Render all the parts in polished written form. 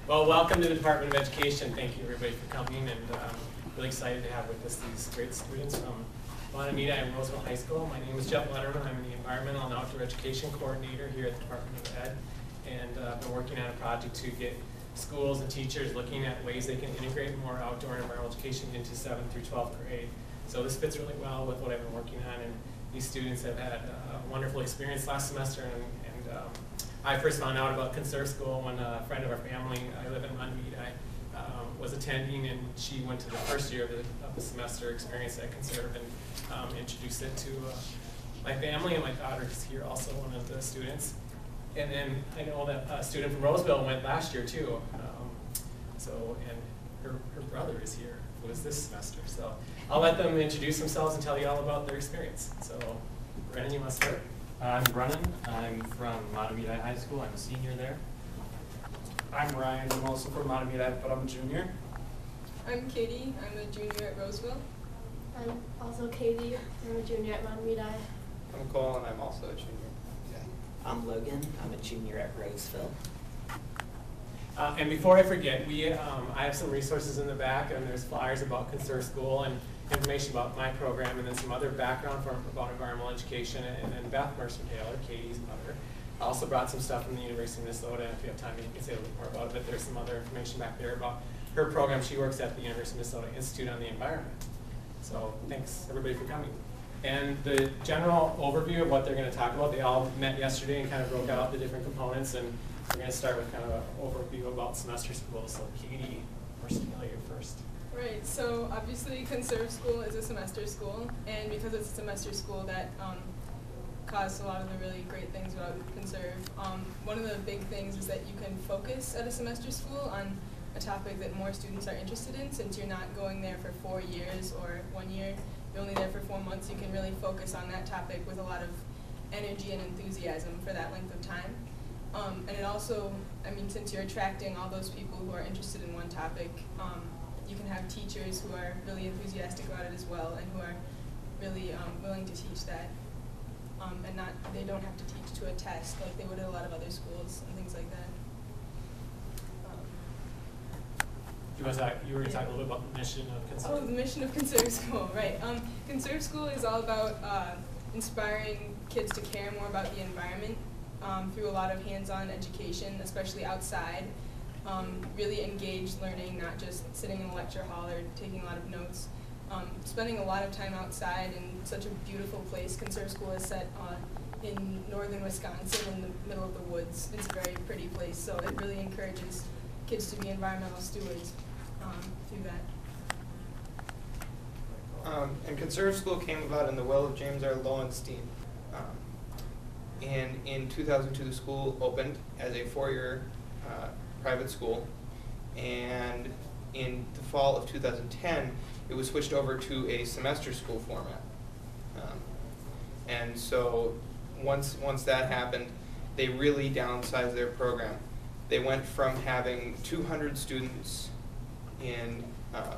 Well, welcome to the Department of Education. Thank you everybody for coming, and really excited to have with us these great students from Mahtomedi and Roseville High School. My name is Jeff Ledermann. I'm the Environmental and Outdoor Education Coordinator here at the Department of Ed, and I've been working on a project to get schools and teachers looking at ways they can integrate more outdoor and environmental education into 7th through 12th grade. So this fits really well with what I've been working on, and these students have had a wonderful experience last semester, and I first found out about Conserve School when a friend of our family, I live in Mahtomedi, was attending, and she went to the first year of the semester experience at Conserve and introduced it to my family, and my daughter is here also, one of the students. And then I know that a student from Roseville went last year too, and her brother is here, who was this semester. So I'll let them introduce themselves and tell you all about their experience. So Brennan, you want to start? I'm Brennan. I'm from Mahtomedi High School. I'm a senior there. I'm Ryan. I'm also from Mahtomedi, but I'm a junior. I'm Katie. I'm a junior at Roseville. I'm also Katie. I'm a junior at Mahtomedi. I'm Cole, and I'm also a junior. I'm Logan. I'm a junior at Roseville. And before I forget, I have some resources in the back, and there's flyers about Conserve School and information about my program, and then some other background about environmental education. And then Beth Mercer-Taylor, Katie's mother, also brought some stuff from the University of Minnesota. And if you have time, you can say a little more about it. But there's some other information back there about her program. She works at the University of Minnesota Institute on the Environment. So thanks everybody for coming. And the general overview of what they're going to talk about, they all met yesterday and kind of broke out the different components. And we're going to start with kind of an overview about semester school. So Katie Mercer-Taylor, you first. Right, so obviously Conserve School is a semester school, and because it's a semester school, that caused a lot of the really great things about Conserve. One of the big things is that you can focus at a semester school on a topic that more students are interested in. Since you're not going there for 4 years or 1 year, you're only there for 4 months, you can really focus on that topic with a lot of energy and enthusiasm for that length of time. And it also, I mean, since you're attracting all those people who are interested in one topic, you can have teachers who are really enthusiastic about it as well, and who are really willing to teach that, and they don't have to teach to a test like they would at a lot of other schools and things like that. You were going to talk a little bit about the mission of Conserve. Oh, the mission of Conserve School, right. Conserve School is all about inspiring kids to care more about the environment through a lot of hands-on education, especially outside. Really engaged learning, not just sitting in a lecture hall or taking a lot of notes. Spending a lot of time outside in such a beautiful place. Conserve School is set in northern Wisconsin in the middle of the woods. It's a very pretty place, so it really encourages kids to be environmental stewards through that. And Conserve School came about in the will of James R. Lowenstein. And in 2002, the school opened as a 4-year private school, and in the fall of 2010 it was switched over to a semester school format. And so once that happened, they really downsized their program. They went from having 200 students in I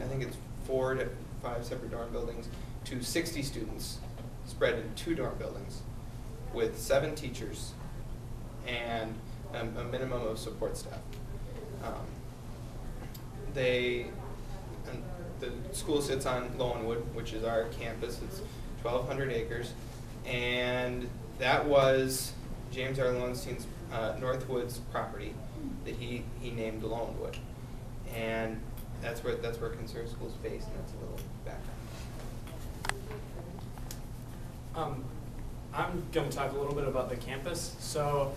think it's 4 to 5 separate dorm buildings to 60 students spread in 2 dorm buildings with 7 teachers and a minimum of support staff. The school sits on Lowenwood, which is our campus. It's 1,200 acres, and that was James R. Lowenstein's Northwoods property that he named Lowenwood, and that's where Conserve School is based, and that's a little background. I'm going to talk a little bit about the campus. So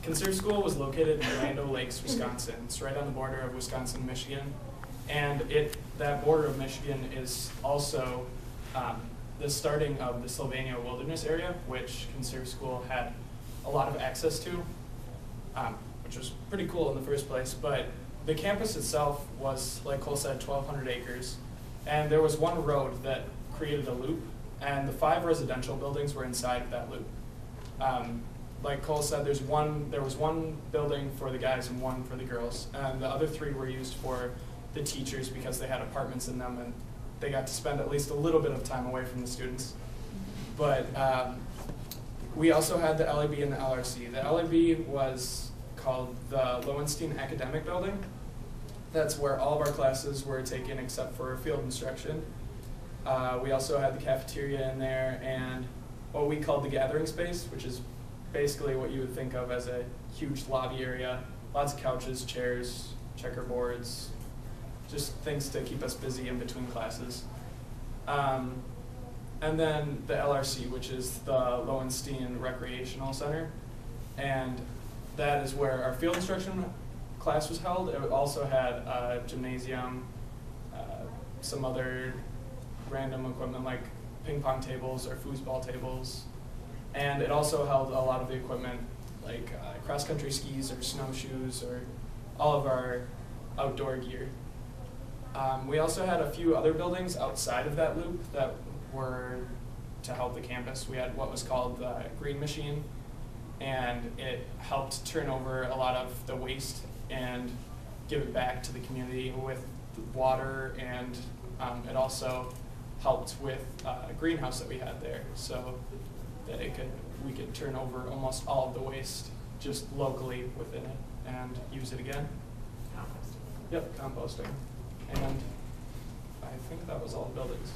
Conserve School was located in Orlando Lakes, Wisconsin. It's right on the border of Wisconsin and Michigan. And that border of Michigan is also the starting of the Sylvania Wilderness Area, which Conserve School had a lot of access to, which was pretty cool in the first place. But the campus itself was, like Cole said, 1,200 acres. And there was one road that created a loop, and the 5 residential buildings were inside of that loop. Like Cole said, there was one building for the guys and one for the girls, and the other 3 were used for the teachers because they had apartments in them, and they got to spend at least a little bit of time away from the students. But we also had the LAB and the LRC. The LAB was called the Lowenstein Academic Building. That's where all of our classes were taken except for field instruction. We also had the cafeteria in there and what we called the gathering space, which is basically what you would think of as a huge lobby area. Lots of couches, chairs, checkerboards, just things to keep us busy in between classes. And then the LRC, which is the Lowenstein Recreational Center. And that is where our field instruction class was held. It also had a gymnasium, some other random equipment like ping pong tables or foosball tables. And it also held a lot of the equipment like cross-country skis or snowshoes or all of our outdoor gear. We also had a few other buildings outside of that loop that were to help the campus. We had what was called the Green Machine, and it helped turn over a lot of the waste and give it back to the community with water, and it also helped with a greenhouse that we had there, so that we could turn over almost all of the waste just locally within it and use it again. Composting. Yep, composting. And I think that was all the buildings.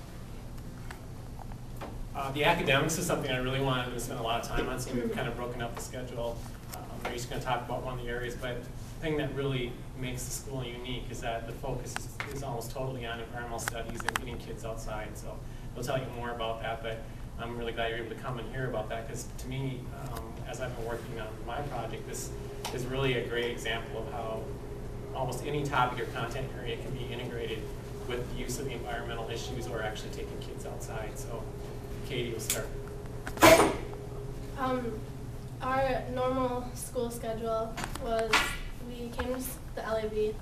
The academics is something I really wanted to spend a lot of time on, so we've kind of broken up the schedule. I'm just going to talk about one of the areas, but the thing that really makes the school unique is that the focus is almost totally on environmental studies and getting kids outside. So we'll tell you more about that, but I'm really glad you're able to come and hear about that, because to me, as I've been working on my project, this is really a great example of how almost any topic or content area can be integrated with the use of the environmental issues or actually taking kids outside. So Katie will start. Our normal school schedule was we came to the LAB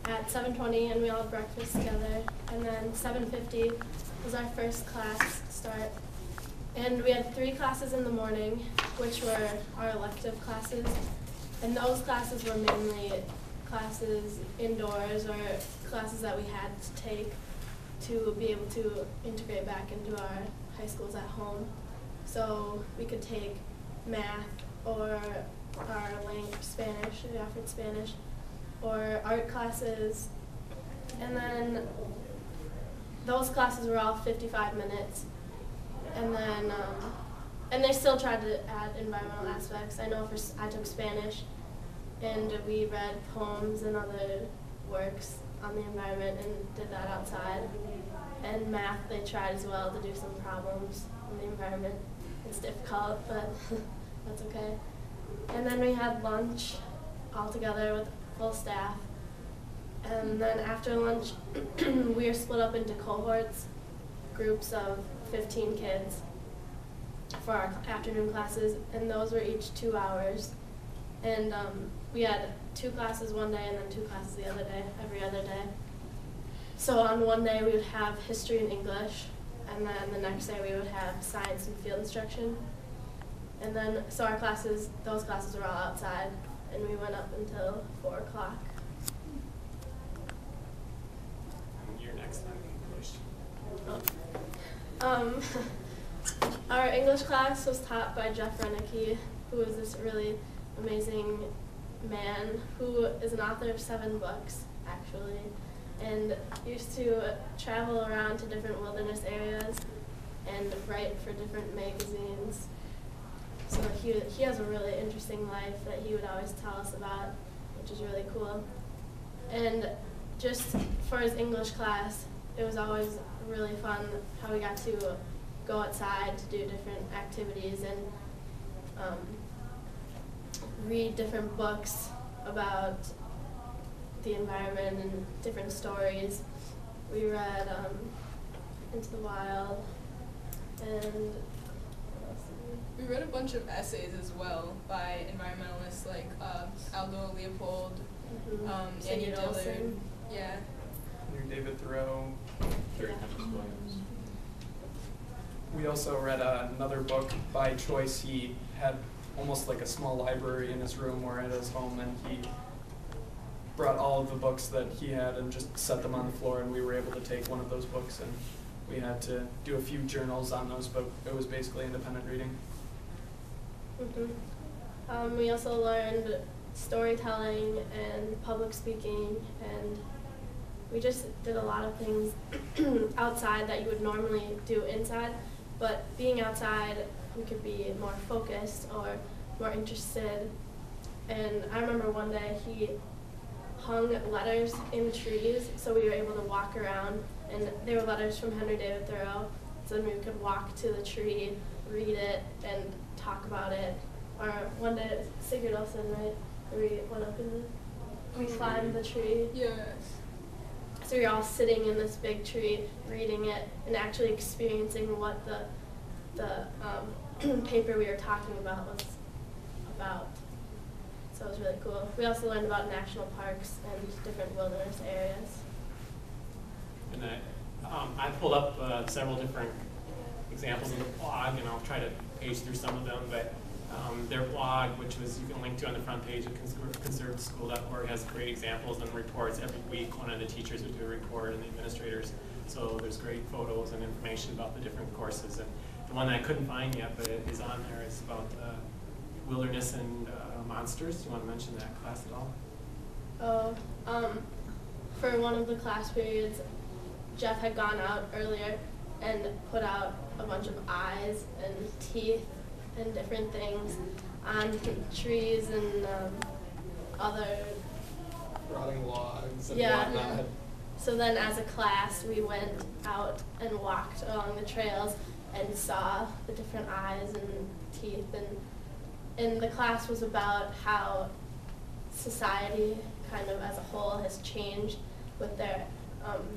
at 7:20 and we all had breakfast together, and then 7:50 was our first class start. And we had 3 classes in the morning, which were our elective classes, and those classes were mainly classes indoors or classes that we had to take to be able to integrate back into our high schools at home. So we could take math or our language, Spanish, we offered Spanish, or art classes, and then those classes were all 55 minutes. And then, and they still tried to add environmental aspects. I know I took Spanish, and we read poems and other works on the environment and did that outside. And math, they tried as well to do some problems on the environment. It's difficult, but that's okay. And then we had lunch all together with full staff. And then after lunch, we were split up into cohorts, groups of 15 kids for our afternoon classes, and those were each 2 hours. And we had 2 classes one day and then 2 classes the other day, every other day. So on one day we would have history and English, and then the next day we would have science and field instruction. And then, so our classes, those classes were all outside, and we went up until 4 o'clock. You're next on English. Our English class was taught by Jeff Ledermann, who is this really amazing man who is an author of 7 books, actually, and used to travel around to different wilderness areas and write for different magazines. So he has a really interesting life that he would always tell us about, which is really cool. And just for his English class, it was always really fun how we got to go outside to do different activities and read different books about the environment and different stories. We read Into the Wild, and We read a bunch of essays as well by environmentalists like Aldo Leopold, Annie Sadie Dillard. Olson. Yeah. David Thoreau. Very Yeah. Tempest Williams. We also read another book by Choice. He had almost like a small library in his room or at his home, and he brought all of the books that he had and just set them on the floor, and we were able to take one of those books, and we had to do a few journals on those, but it was basically independent reading. We also learned storytelling and public speaking, and we just did a lot of things outside that you would normally do inside, but being outside, we could be more focused or more interested. And I remember one day he hung letters in trees, so we were able to walk around, and they were letters from Henry David Thoreau, so then we could walk to the tree, read it, and talk about it. Or one day, Sigurd Olsen, right, where we went up and we climbed the tree. Yes. So we were all sitting in this big tree, reading it, and actually experiencing what the paper we were talking about was about. So it was really cool. We also learned about national parks and different wilderness areas. And I pulled up several different examples in the blog, and I'll try to page through some of them, but their blog, which was you can link to on the front page of conserveschool.org, has great examples and reports. Every week one of the teachers would do a report and the administrators. So there's great photos and information about the different courses. And the one that I couldn't find yet, but it is on there, is about wilderness and monsters. Do you want to mention that class at all? Oh, for one of the class periods, Jeff had gone out earlier and put out a bunch of eyes and teeth and different things on trees and other Rotting logs and Yeah. whatnot. So then as a class, we went out and walked along the trails and saw the different eyes and teeth. And the class was about how society kind of as a whole has changed with their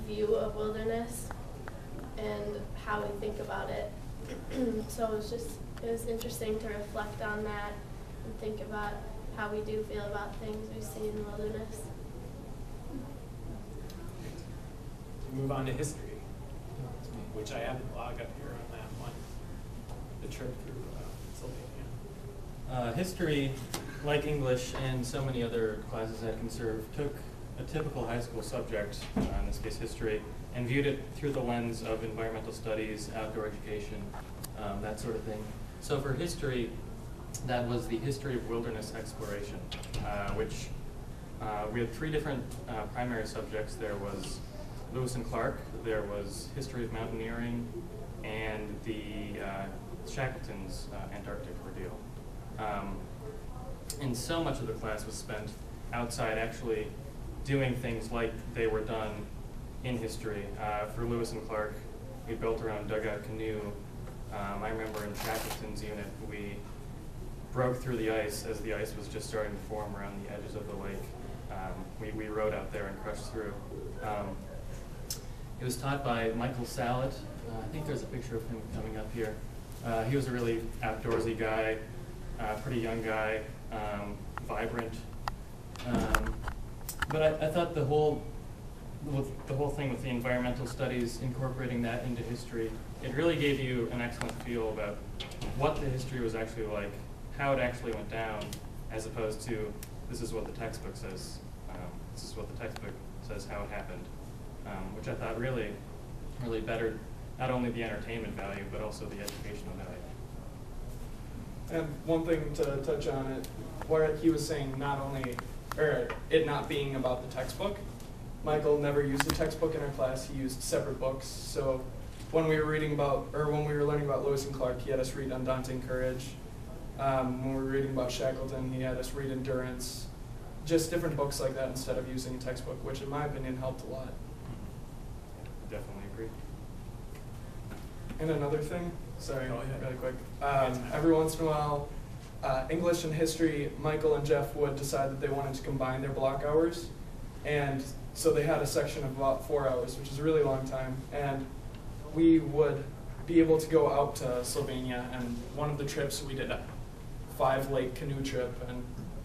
view of wilderness and how we think about it. So it was interesting to reflect on that and think about how we do feel about things we see in the wilderness. Move on to history, which I have the blog up here on that one, the trip through Sylvania. History, like English and so many other classes at Conserve, took a typical high school subject, in this case history, and viewed it through the lens of environmental studies, outdoor education, that sort of thing. So for history, that was the history of wilderness exploration, which we had three different primary subjects. There was Lewis and Clark, there was history of mountaineering, and the Shackleton's Antarctic ordeal. And so much of the class was spent outside actually doing things like they were done in history. For Lewis and Clark, we built our own dugout canoe. I remember in Shackleton's unit, we broke through the ice as the ice was just starting to form around the edges of the lake. We rode out there and crushed through. It was taught by Michael Sallet. I think there's a picture of him coming up here. He was a really outdoorsy guy, pretty young guy, vibrant. But I thought the whole thing with the environmental studies, incorporating that into history, it really gave you an excellent feel about what the history was actually like, how it actually went down, as opposed to this is what the textbook says. This is what the textbook says how it happened, which I thought really bettered not only the entertainment value but also the educational value. And one thing to touch on it, where he was saying it not being about the textbook, Michael never used a textbook in our class. He used separate books. So when we were learning about Lewis and Clark, he had us read Undaunted Courage. When we were reading about Shackleton, he had us read Endurance. Just different books like that instead of using a textbook, which in my opinion helped a lot. Definitely agree. And another thing, sorry, Go ahead. really quick. Every once in a while, English and history, Michael and Jeff would decide that they wanted to combine their block hours. And so they had a section of about 4 hours, which is a really long time. And we would be able to go out to Slovenia. And one of the trips, we did a 5-lake canoe trip. And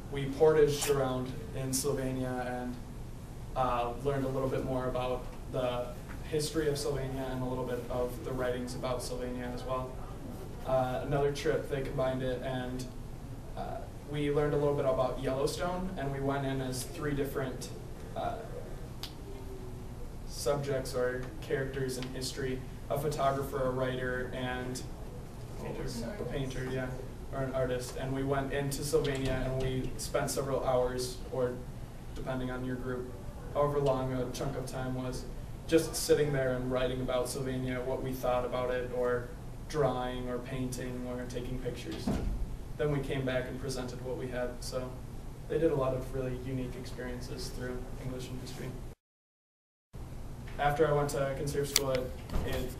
we portaged around in Slovenia and learned a little bit more about the history of Slovenia and a little bit of the writings about Slovenia as well. Another trip, they combined it, and we learned a little bit about Yellowstone, and we went in as 3 different subjects or characters in history: a photographer, a writer, and a painter. Yeah. or an artist, and we went into Sylvania and we spent several hours, or depending on your group, however long a chunk of time was, just sitting there and writing about Sylvania, what we thought about it, or drawing or painting or taking pictures. Then we came back and presented what we had. So they did a lot of really unique experiences through English and history. After I went to Conserve School, it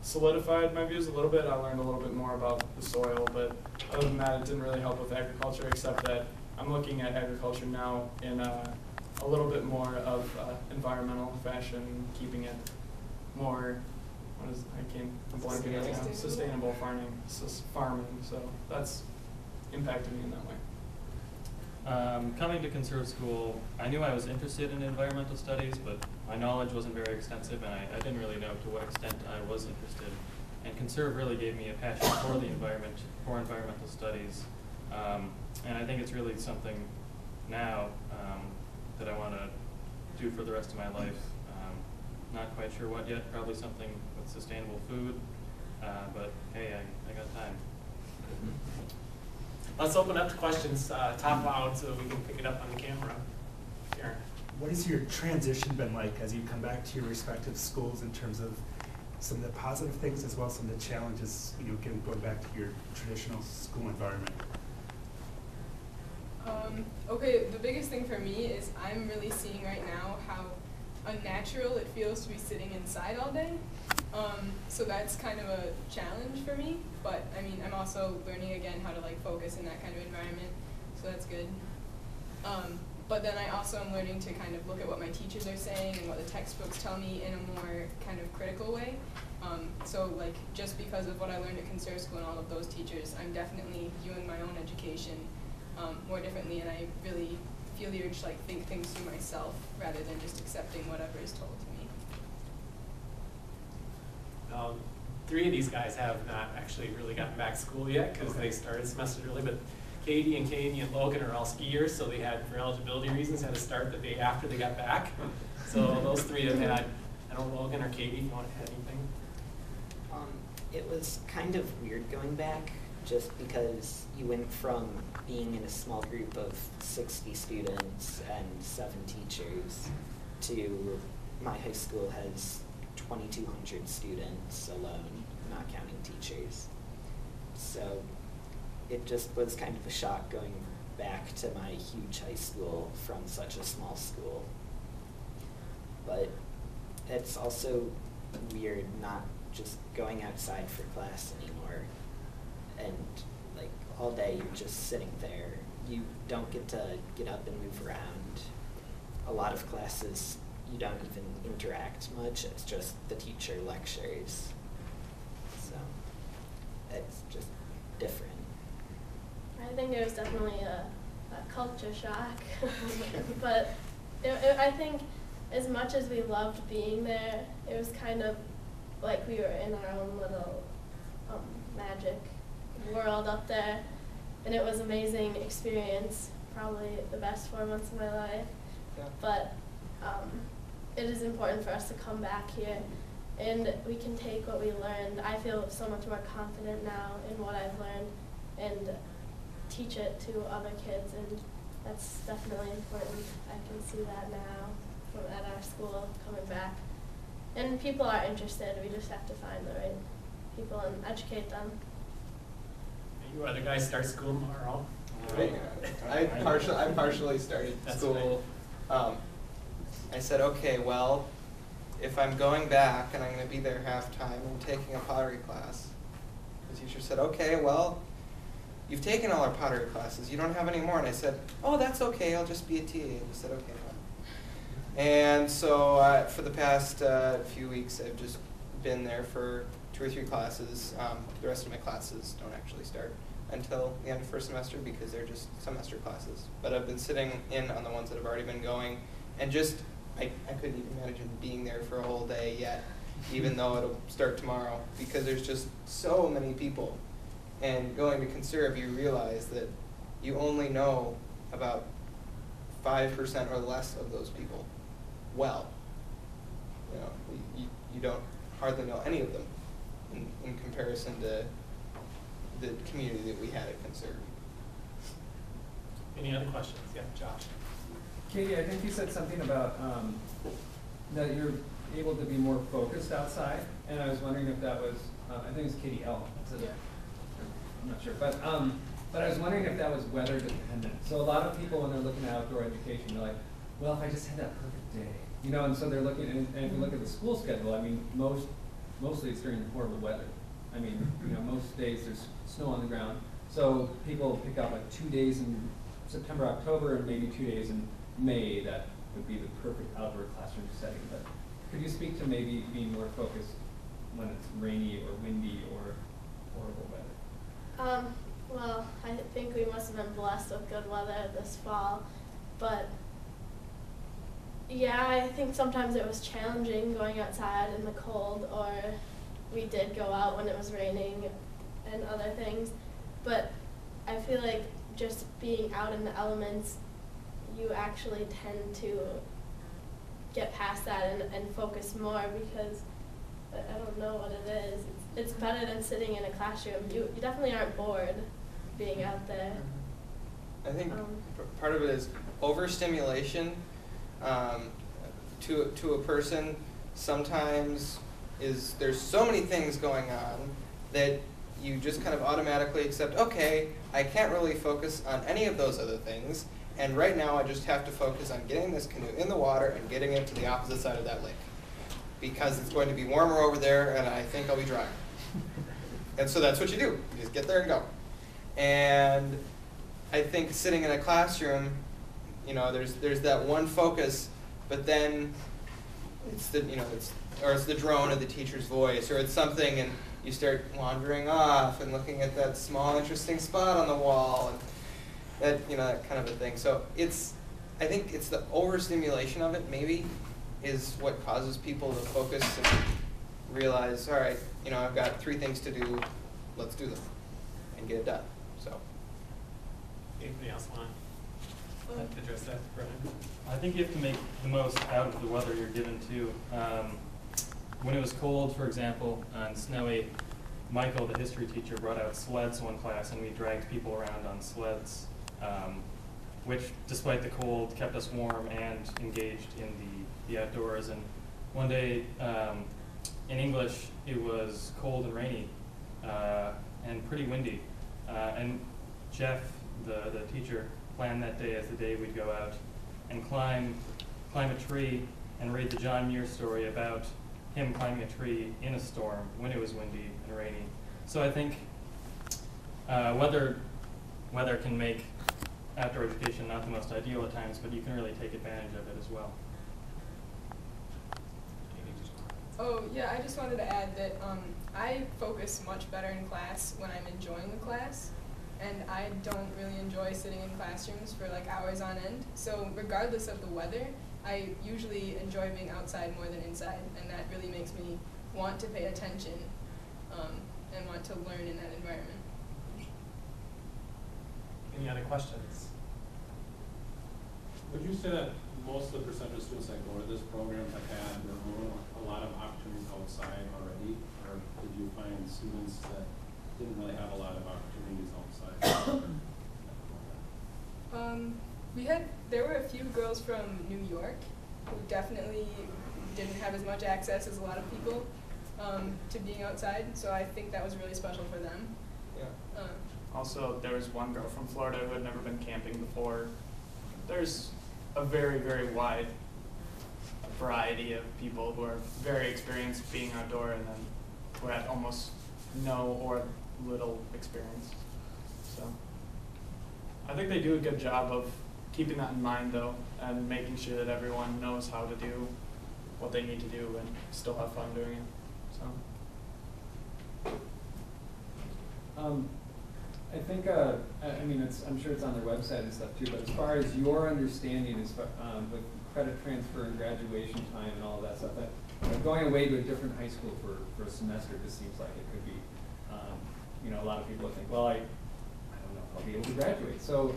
solidified my views a little bit. I learned a little bit more about the soil, but other than that, it didn't really help with agriculture, except that I'm looking at agriculture now in a little bit more of environmental fashion, keeping it more, I'm blanking right now, sustainable farming, so that's impacted me in that way. Coming to Conserve School, I knew I was interested in environmental studies, but my knowledge wasn't very extensive, and I didn't really know to what extent I was interested. And Conserve really gave me a passion for the environment, for environmental studies, and I think it's really something now that I want to do for the rest of my life. Not quite sure what yet, probably something with sustainable food, but hey, I got time. Let's open up to questions, top loud, so we can pick it up on the camera. Aaron. What has your transition been like as you come back to your respective schools in terms of some of the positive things as well as some of the challenges, going back to your traditional school environment? Okay, the biggest thing for me is I'm really seeing right now how unnatural it feels to be sitting inside all day. So that's kind of a challenge for me, but I mean, I'm also learning again how to like focus in that kind of environment, so that's good. But then I also am learning to kind of look at what my teachers are saying and what the textbooks tell me in a more kind of critical way. So like just because of what I learned at Conserve School and all of those teachers, I'm definitely viewing my own education more differently, and I really feel the urge to like think things through myself rather than just accepting whatever is told to me. 3 of these guys have not actually really gotten back to school yet because they started semester early, but Katie and Logan are all skiers, so they had, for eligibility reasons, had to start the day after they got back. So those 3 have had, I don't know, Logan or Katie, if you want to add anything? It was kind of weird going back, just because you went from being in a small group of 60 students and 7 teachers to my high school has 2,200 students alone, not counting teachers. So it just was kind of a shock going back to my huge high school from such a small school. But it's also weird not just going outside for class anymore, and like all day you're just sitting there. You don't get to get up and move around. A lot of classes you don't even interact much, it's just the teacher lectures. So it's just different. I think it was definitely a culture shock, but I think as much as we loved being there, it was kind of like we were in our own little magic world up there, and it was an amazing experience, probably the best 4 months of my life. Yeah. But it is important for us to come back here, and we can take what we learned. I feel so much more confident now in what I've learned and teach it to other kids, and that's definitely important. I can see that now at our school coming back. And people are interested, we just have to find the right people and educate them. You other guys start school tomorrow. I partially started That's school. I said, okay, well, if I'm going back and I'm going to be there half time, I'm taking a pottery class. The teacher said, okay, well, you've taken all our pottery classes. You don't have any more. And I said, oh, that's okay. I'll just be a TA. And he said, okay, fine. And so for the past few weeks, I've just been there for 2 or 3 classes. The rest of my classes don't actually start until the end of first semester because they're just semester classes. But I've been sitting in on the ones that have already been going, and just I couldn't even imagine being there for a whole day yet, even though it'll start tomorrow, because there's just so many people. And going to Conserve, you realize that you only know about 5% or less of those people well. You know, you don't hardly know any of them in comparison to the community that we had at Conserve. Any other questions? Yeah, Josh. Katie, I think you said something about that you're able to be more focused outside, and I was wondering if that was, I think it's Katie L. Yeah. I'm not sure, but I was wondering if that was weather dependent. So a lot of people, when they're looking at outdoor education, they're like, well, if I just had that perfect day, you know, and so they're looking, and if you look at the school schedule, I mean, mostly it's during horrible weather. I mean, you know, most days there's snow on the ground, so people pick out like 2 days in September, October, and maybe 2 days in May. That would be the perfect outdoor classroom setting. But could you speak to maybe being more focused when it's rainy or windy or horrible weather? Well, I think we must have been blessed with good weather this fall, but yeah, I think sometimes it was challenging going outside in the cold, or we did go out when it was raining and other things, but I feel like just being out in the elements, you actually tend to get past that and focus more, because I don't know what it is. It's better than sitting in a classroom. You definitely aren't bored being out there. I think part of it is overstimulation to a person. Sometimes there's so many things going on that you just kind of automatically accept, okay, I can't really focus on any of those other things, and right now I just have to focus on getting this canoe in the water and getting it to the opposite side of that lake, because it's going to be warmer over there and I think I'll be drier. And so that's what you do. You just get there and go. And I think sitting in a classroom, you know, there's that one focus, but then it's the, you know, it's the drone of the teacher's voice, or it's something, and you start wandering off and looking at that small interesting spot on the wall, and that, you know, that kind of a thing. So I think it's the overstimulation of it maybe is what causes people to focus and realize, all right, you know, I've got 3 things to do, let's do them and get it done. So Anybody else want to address that, Brennan? I think you have to make the most out of the weather you're given too. When it was cold, for example, and snowy, Michael, the history teacher, brought out sleds one class, and we dragged people around on sleds, which, despite the cold, kept us warm and engaged in the outdoors. And one day, in English, it was cold and rainy and pretty windy. And Jeff, the teacher, planned that day as the day we'd go out and climb a tree and read the John Muir story about him climbing a tree in a storm when it was windy and rainy. So I think weather can make outdoor education not the most ideal at times, but you can really take advantage of it as well. Oh, yeah, I just wanted to add that I focus much better in class when I'm enjoying the class, and I don't really enjoy sitting in classrooms for like hours on end. So regardless of the weather, I usually enjoy being outside more than inside, and that really makes me want to pay attention and want to learn in that environment. Any other questions? Would you say that most of the percentage of students that go to this program have had a lot of opportunities outside already, or did you find students that didn't really have a lot of opportunities outside? There were a few girls from New York who definitely didn't have as much access as a lot of people to being outside, so I think that was really special for them. yeah. Also, there was one girl from Florida who had never been camping before. There's a very, very wide variety of people who are very experienced being outdoor and then who had almost no or little experience. So I think they do a good job of keeping that in mind, though, and making sure that everyone knows how to do what they need to do and still have fun doing it. So. I think, I mean, I'm sure it's on their website and stuff too, but as far as your understanding is with credit transfer and graduation time and all of that stuff, that going away to a different high school for a semester just seems like it could be, you know, a lot of people think, well, I don't know if I'll be able to graduate. So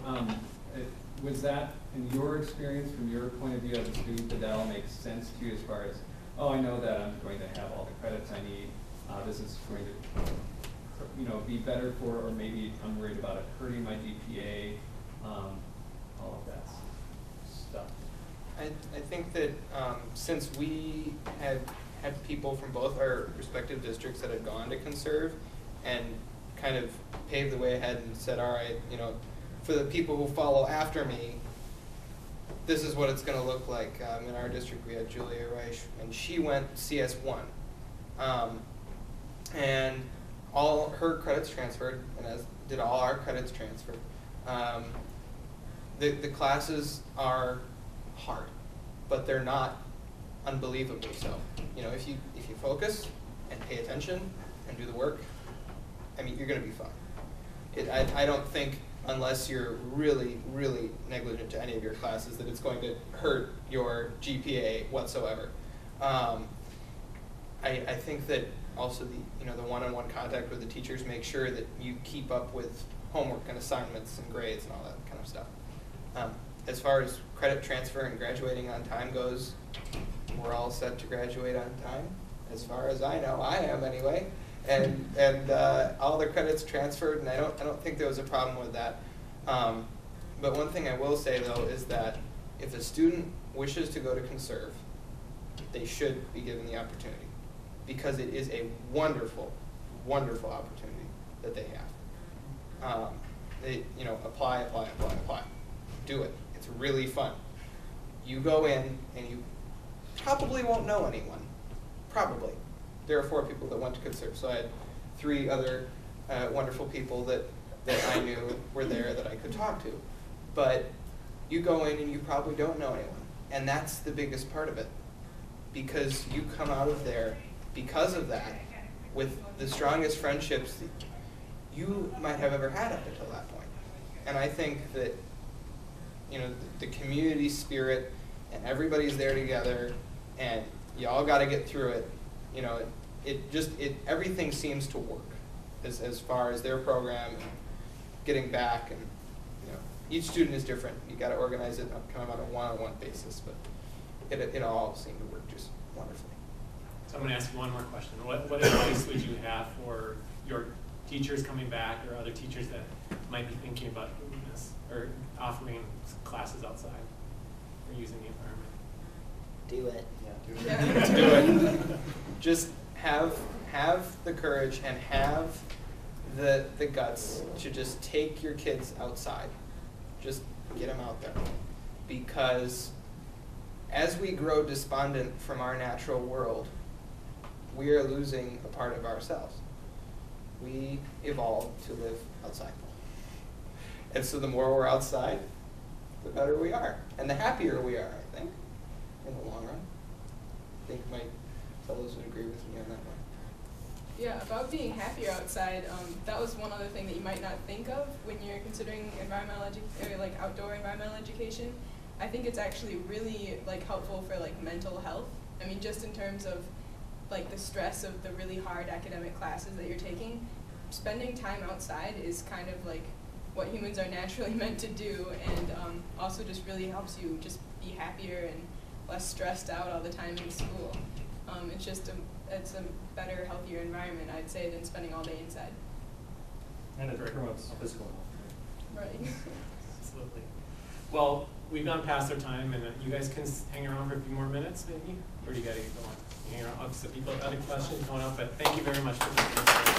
was that, in your experience, from your point of view as a student, did that all make sense to you as far as, oh, I know that I'm going to have all the credits I need, this is going to, you know, be better for, or maybe I'm worried about it hurting my GPA, all of that stuff. I think that since we had people from both our respective districts that had gone to Conserve and kind of paved the way ahead and said, all right, for the people who follow after me, this is what it's going to look like. In our district, we had Julia Reich, and she went CS1. And all her credits transferred, and as did all our credits transferred. The classes are hard, but they're not unbelievably so. If you focus and pay attention and do the work, you're going to be fine. I don't think, unless you're really, really negligent to any of your classes, that it's going to hurt your GPA whatsoever. I think that also the one-on-one contact with the teachers make sure that you keep up with homework and assignments and grades and all that kind of stuff. As far as credit transfer and graduating on time goes, we're all set to graduate on time. As far as I know, I am anyway. And all the credits transferred, and I don't think there was a problem with that. But one thing I will say though is that if a student wishes to go to Conserve, they should be given the opportunity, because it is a wonderful, wonderful opportunity that they have. Apply. Do it. It's really fun. You go in and you probably won't know anyone. Probably. There are 4 people that went to Conserve, so I had 3 other wonderful people that I knew were there that I could talk to. But you go in and you probably don't know anyone. And that's the biggest part of it. Because you come out of there, because of that, with the strongest friendships that you might have ever had up until that point. And I think that, the community spirit, and everybody's there together, and you all got to get through it. Everything seems to work as far as their program and getting back, and each student is different. You got to organize it kind of on a one-on-one basis, but it all seemed to work just wonderfully. So I'm going to ask you one more question. What advice would you have for your teachers coming back, or other teachers that might be thinking about doing this, or offering classes outside, or using the environment? Do it. Do it. Just have the courage and have the guts to just take your kids outside. Just get them out there. Because as we grow despondent from our natural world, we are losing a part of ourselves. We evolved to live outside. And so the more we're outside, the better we are. And the happier we are, I think, in the long run. I think my fellows would agree with me on that one. Yeah, about being happier outside, that was one other thing that you might not think of when you're considering outdoor environmental education. I think it's actually really helpful for mental health. Just in terms of the stress of the really hard academic classes that you're taking, spending time outside is kind of what humans are naturally meant to do, and also just really helps you just be happier and less stressed out all the time in school. It's a better, healthier environment, I'd say, than spending all day inside. And it promotes physical health. Right. Absolutely. Well, we've gone past our time, and you guys can hang around for a few more minutes, maybe? Or do you got to get going? Hang around. So people, other questions going up, but thank you very much for being here.